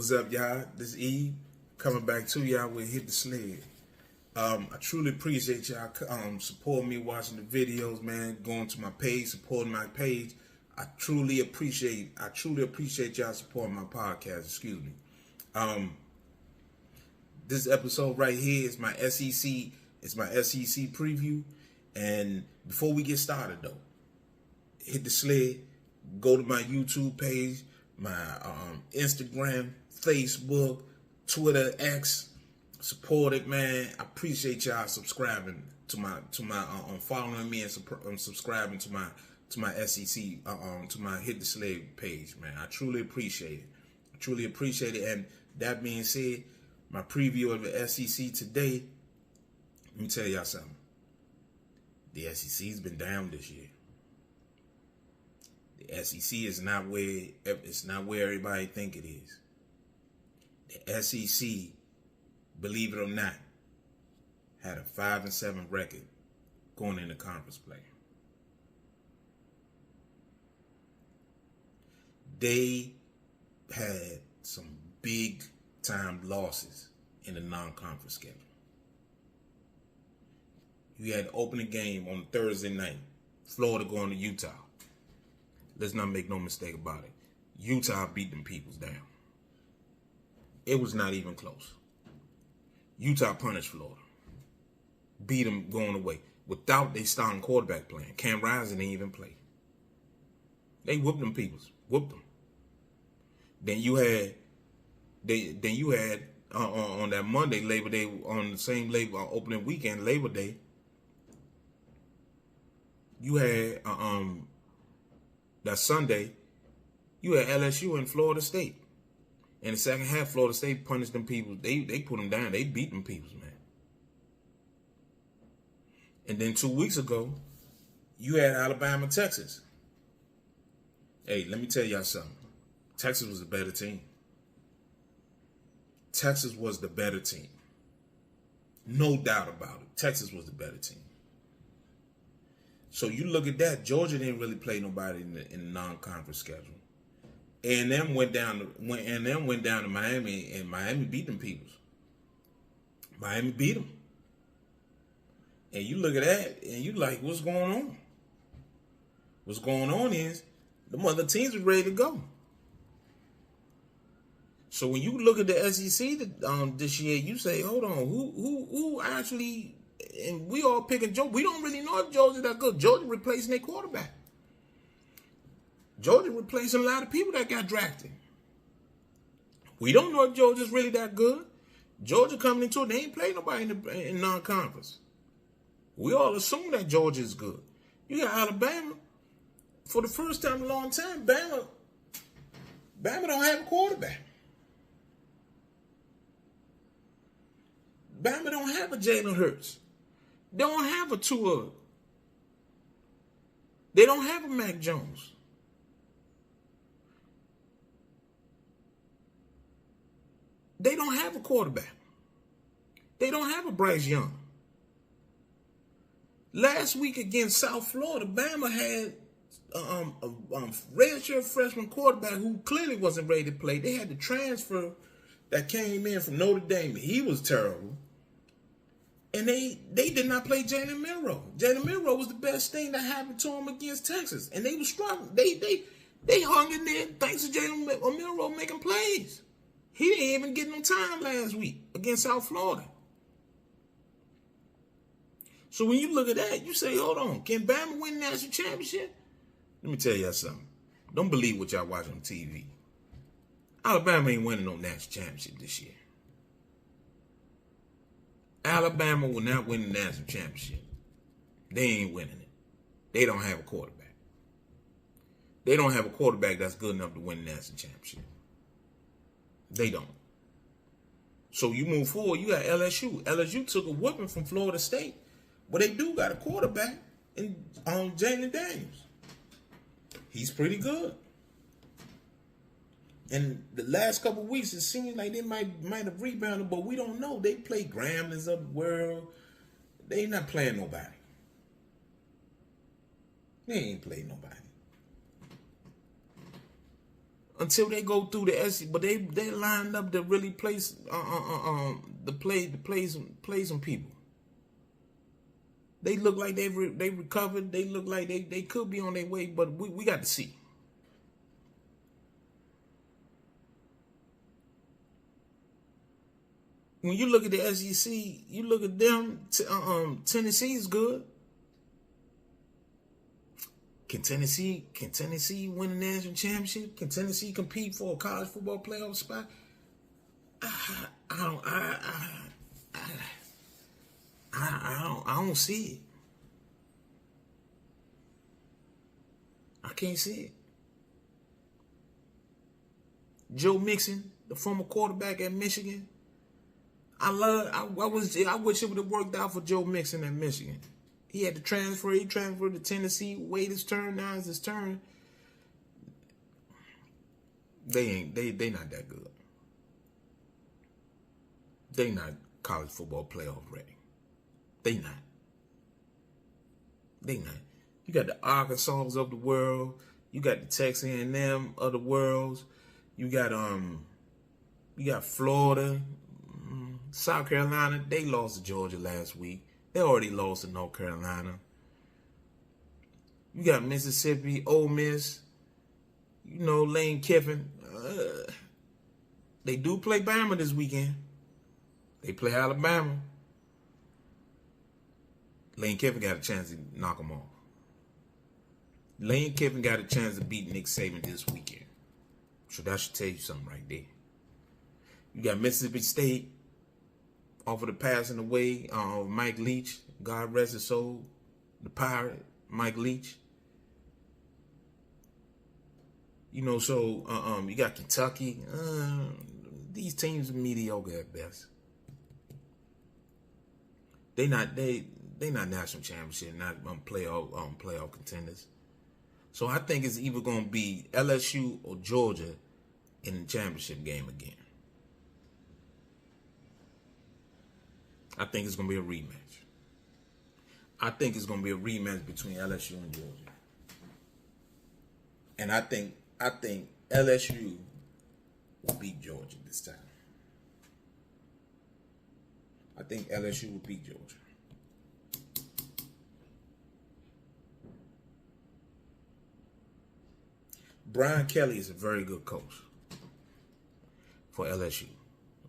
What's up, y'all? This E coming back to y'all with Hit the Sled. I truly appreciate y'all supporting me, watching the videos, man. Going to my page, supporting my page. I truly appreciate y'all supporting my podcast. Excuse me. This episode right here is my SEC. It's my SEC preview. And before we get started, though, Hit the Sled. Go to my YouTube page, my Instagram, Facebook, Twitter, X. Support it, man. I appreciate y'all subscribing to my following me and subscribing to my SEC to my Hit the Sled page, man. I truly appreciate it. And that being said, my preview of the SEC today. Let me tell y'all something. The SEC's been down this year. The SEC is not where everybody think it is. The SEC, believe it or not, had a 5-7 record going into conference play. They had some big time losses in the non-conference schedule. You had the opening game on Thursday night, Florida going to Utah. Let's not make no mistake about it. Utah beat them peoples down. It was not even close. Utah punished Florida. Beat them going away. Without their starting quarterback playing. Cam Rising didn't even play. They whooped them peoples. Whooped them. Then you had on that Monday, Labor Day, on the same opening weekend, Labor Day, you had that Sunday, you had LSU and Florida State. In the second half, Florida State punished them people. They put them down. They beat them peoples, man. And then 2 weeks ago, you had Alabama, Texas. Hey, let me tell y'all something. Texas was a better team. Texas was the better team. No doubt about it. Texas was the better team. So you look at that. Georgia didn't really play nobody in the non-conference schedule. A&M went down to Miami, and Miami beat them peoples. Miami beat them. And you look at that, and you like, what's going on? What's going on is the other teams are ready to go. So when you look at the SEC this year, you say, hold on, who actually? And we all picking Georgia. We don't really know if Georgia's that good. Georgia replacing their quarterback. Georgia replacing a lot of people that got drafted. We don't know if Georgia's really that good. Georgia coming into it, they ain't playing nobody in non-conference. We all assume that Georgia is good. You got Alabama. For the first time in a long time, Bama don't have a quarterback. Bama don't have a Jalen Hurts. They don't have a Tua. They don't have a Mac Jones. They don't have a quarterback. They don't have a Bryce Young. Last week against South Florida, Bama had a redshirt freshman quarterback who clearly wasn't ready to play. They had the transfer that came in from Notre Dame. He was terrible. And they did not play Jalen Milroe. Jalen Milroe was the best thing that happened to him against Texas. And they were struggling. They hung in there thanks to Jalen Milroe making plays. He didn't even get no time last week against South Florida. So when you look at that, you say, hold on, can Bama win the national championship? Let me tell y'all something. Don't believe what y'all watch on TV. Alabama ain't winning no national championship this year. Alabama will not win the national championship. They ain't winning it. They don't have a quarterback. They don't have a quarterback that's good enough to win the national championship. They don't. So you move forward, you got LSU. LSU took a whooping from Florida State. But they do got a quarterback in Jalen Daniels. He's pretty good. And the last couple of weeks, it seems like they might have rebounded, but we don't know. They play Gremlins of the world. They not playing nobody. They ain't playing nobody. until they go through the SEC. But they lined up to really play play some people. They look like they recovered. They look like they could be on their way, but we got to see. When you look at the SEC, you look at them. Tennessee is good. Can Tennessee win a national championship? Can Tennessee compete for a college football playoff spot? I don't see it. I can't see it. Joe Mixon, the former quarterback at Michigan. I wish it would have worked out for Joe Mixon at Michigan. He had to transfer. He transferred to Tennessee. Wait his turn. Now it's his turn. They not that good. They not college football playoff ready. They not. You got the Arkansas of the world. You got the Texas A&M of the world. You got Florida, South Carolina. They lost to Georgia last week. They already lost to North Carolina. You got Mississippi, Ole Miss. You know, Lane Kiffin. They do play Bama this weekend. They play Alabama. Lane Kiffin got a chance to knock them off. Lane Kiffin got a chance to beat Nick Saban this weekend. So that should tell you something right there. You got Mississippi State off of the passing away of Mike Leach. God rest his soul. The Pirate, Mike Leach. You know, so you got Kentucky. These teams are mediocre at best. They not national championship, not playoff contenders. So I think it's either going to be LSU or Georgia in the championship game again. I think it's going to be a rematch. I think it's going to be a rematch between LSU and Georgia. And I think LSU will beat Georgia this time. I think LSU will beat Georgia. Brian Kelly is a very good coach for LSU.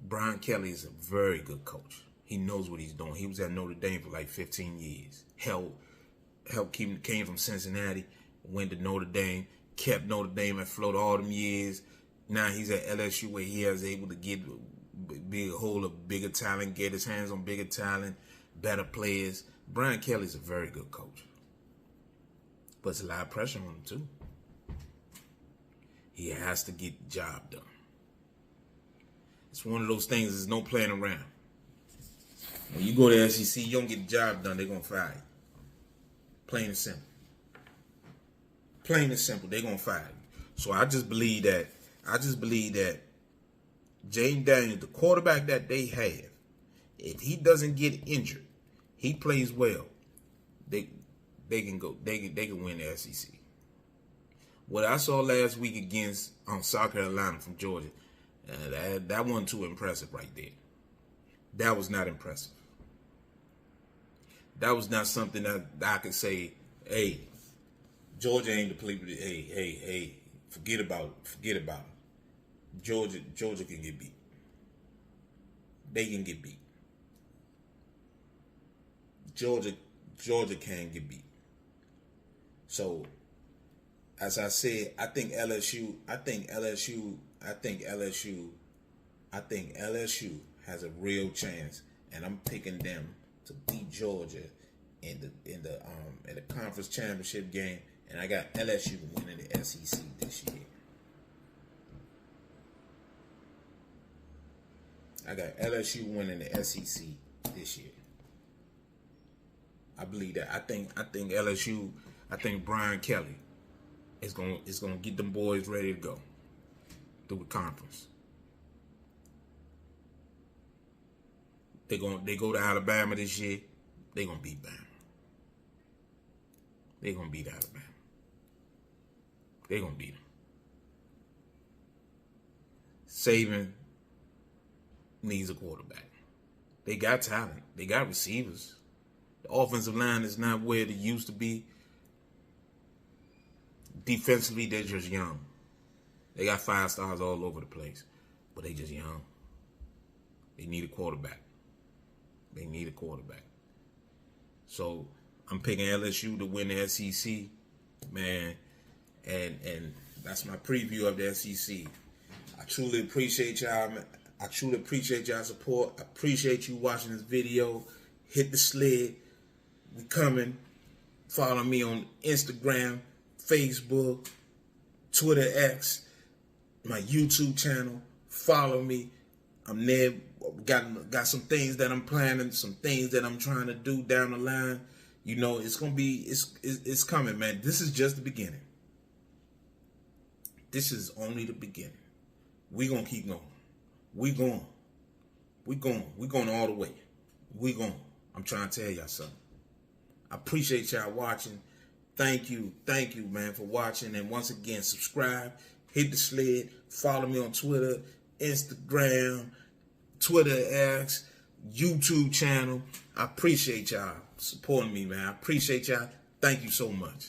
Brian Kelly is a very good coach. He knows what he's doing. He was at Notre Dame for like 15 years. Came from Cincinnati, went to Notre Dame, kept Notre Dame afloat all them years. Now he's at LSU where he is able to get a hold of bigger talent, get his hands on bigger talent, better players. Brian Kelly's a very good coach. Puts a lot of pressure on him too. He has to get the job done. It's one of those things, there's no playing around. When you go to SEC, you don't get the job done, they're going to fire you. Plain and simple. Plain and simple, they're going to fire you. So I just believe that Jaden Daniels, the quarterback that they have, if he doesn't get injured, he plays well, they can win the SEC. What I saw last week against South Carolina from Georgia, that wasn't too impressive right there. That was not impressive. That was not something that I could say, hey, Georgia ain't the place. Hey, forget about it. Georgia can get beat. They can get beat. Georgia can get beat. So, as I said, I think LSU has a real chance, and I'm picking them to beat Georgia in the conference championship game, and I got LSU winning the SEC this year. I got LSU winning the SEC this year. I believe that. I think LSU. I think Brian Kelly is gonna get them boys ready to go through the conference. They go to Alabama this year. They gonna beat Bama. They gonna beat Alabama. They gonna beat them. Saban needs a quarterback. They got talent. They got receivers. The offensive line is not where it used to be. Defensively, they're just young. They got 5 stars all over the place, but they just young. They need a quarterback. They need a quarterback. So I'm picking LSU to win the SEC, man, and that's my preview of the SEC. I truly appreciate y'all, man. I truly appreciate y'all's support. I appreciate you watching this video. Hit the sled. We coming. Follow me on Instagram, Facebook, Twitter X, my YouTube channel. Follow me. I'm there. Got some things that I'm planning, some things that I'm trying to do down the line. You know, it's gonna be, it's coming, man. This is just the beginning. This is only the beginning. We gonna keep going. We going all the way. We going. I'm trying to tell y'all something. I appreciate y'all watching. Thank you, man, for watching. And once again, subscribe, hit the sled, follow me on Twitter, Instagram, Twitter X, YouTube channel. I appreciate y'all supporting me, man. I appreciate y'all. Thank you so much.